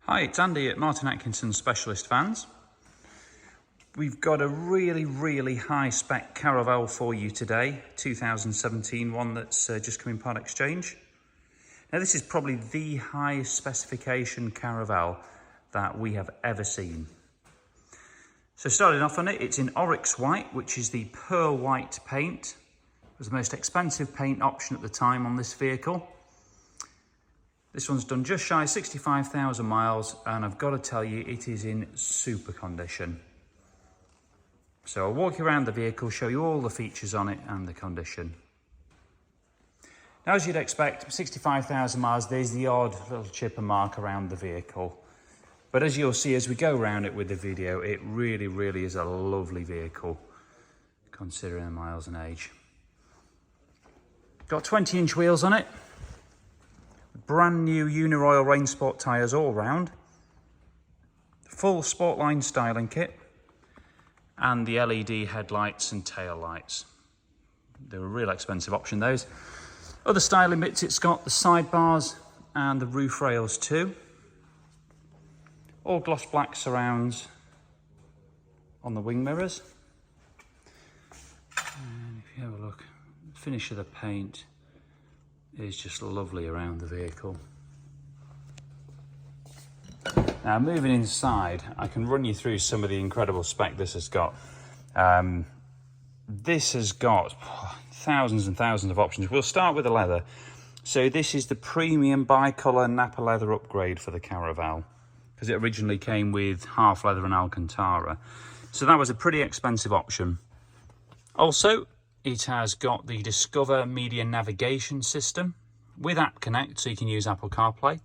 Hi, it's Andy at Martin Atkinson Specialist Vans. We've got a really high spec Caravelle for you today, 2017 one that's just come in part exchange. Now this is probably the highest specification Caravelle that we have ever seen. So starting off on it, it's in oryx white, which is the pearl white paint. It was the most expensive paint option at the time on this vehicle. This one's done just shy of 65,000 miles, and I've got to tell you, it is in super condition. So I'll walk you around the vehicle, show you all the features on it and the condition. Now, as you'd expect, 65,000 miles, there's the odd little chip and mark around the vehicle. But as you'll see as we go around it with the video, it really is a lovely vehicle, considering the miles and age. Got 20-inch wheels on it. Brand new Uniroyal Rain Sport tyres all round, full Sportline styling kit, and the LED headlights and tail lights. They're a real expensive option, those. Other styling bits, it's got the sidebars and the roof rails too. All gloss black surrounds on the wing mirrors. And if you have a look, the finish of the paint is just lovely around the vehicle. Now moving inside, I can run you through some of the incredible spec this has got. This has got thousands and thousands of options. We'll start with the leather. So this is the premium bi-colour nappa leather upgrade for the Caravelle, because it originally came with half leather and Alcantara. So that was a pretty expensive option. Also, it has got the Discover Media Navigation System with App Connect, so you can use Apple CarPlay.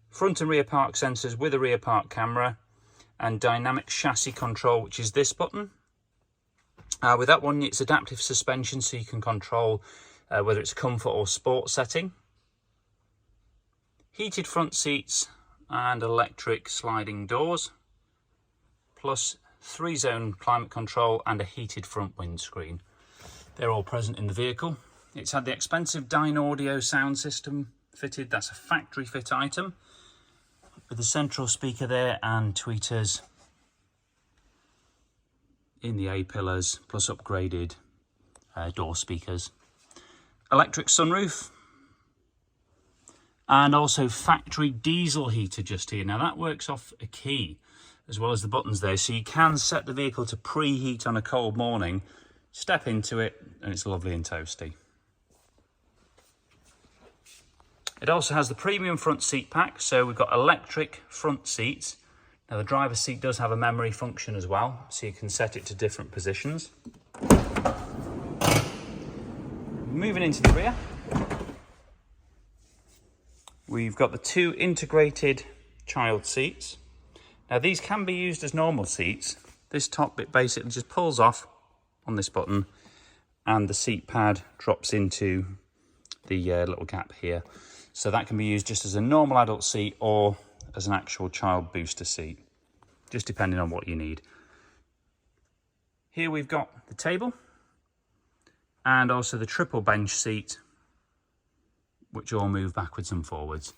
Front and rear park sensors with a rear park camera, and dynamic chassis control, which is this button. With that one, it's adaptive suspension, so you can control whether it's comfort or sport setting. Heated front seats and electric sliding doors, plus 3-zone climate control and a heated front windscreen. They're all present in the vehicle. It's had the expensive Dynaudio sound system fitted. That's a factory fit item with the central speaker there and tweeters in the A-pillars, plus upgraded door speakers. Electric sunroof, and also factory diesel heater just here. Now that works off a key, as well as the buttons there, so you can set the vehicle to preheat on a cold morning, step into it, and it's lovely and toasty. It also has the premium front seat pack, so we've got electric front seats. Now the driver's seat does have a memory function as well, so you can set it to different positions. Moving into the rear, we've got the 2 integrated child seats. Now these can be used as normal seats. This top bit basically just pulls off on this button, and the seat pad drops into the little gap here. So that can be used just as a normal adult seat or as an actual child booster seat, just depending on what you need. Here we've got the table and also the triple bench seat, which all move backwards and forwards.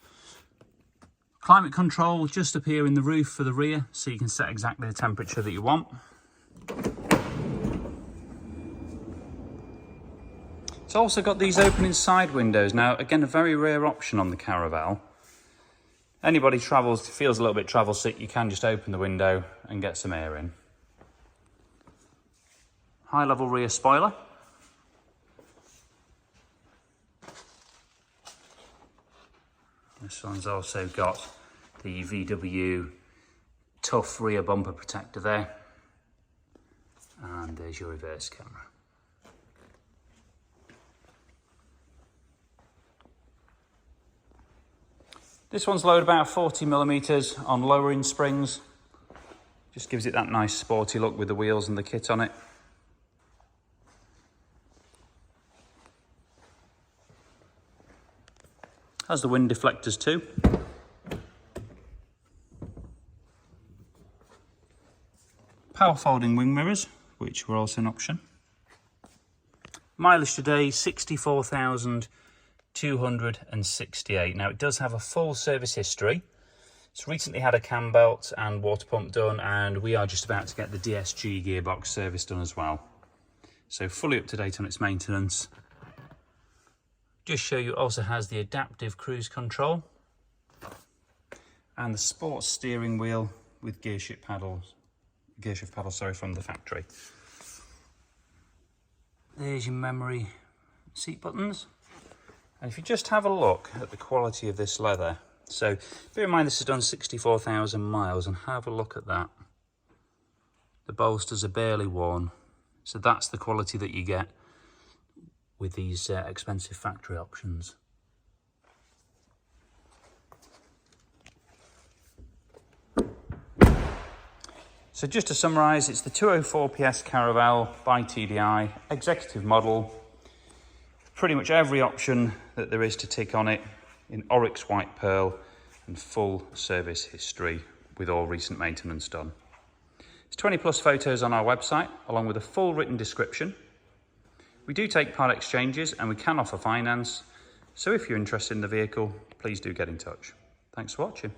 Climate control just up here in the roof for the rear, so you can set exactly the temperature that you want. It's also got these opening side windows. Now, again, a very rare option on the Caravelle. Anybody feels a little bit travel sick, you can just open the window and get some air in. High level rear spoiler. This one's also got the VW tough rear bumper protector there. And there's your reverse camera. This one's lowered about 40mm on lowering springs. Just gives it that nice sporty look with the wheels and the kit on it. Has the wind deflectors too. Power folding wing mirrors, which were also an option. Mileage today, 64,268. Now it does have a full service history, It's recently had a cam belt and water pump done, and we are just about to get the DSG gearbox service done as well. So fully up to date on its maintenance. Just show you, it also has the adaptive cruise control and the sports steering wheel with gear shift paddles from the factory. There's your memory seat buttons. And if you just have a look at the quality of this leather, so bear in mind this has done 64,000 miles, and have a look at that. The bolsters are barely worn, so that's the quality that you get with these expensive factory options. So just to summarise, it's the 204 PS Caravelle BiTDi Executive model. Pretty much every option that there is to tick on it in oryx white pearl and full service history with all recent maintenance done. There's 20 plus photos on our website along with a full written description. We do take part exchanges and we can offer finance. So if you're interested in the vehicle, please do get in touch. Thanks for watching.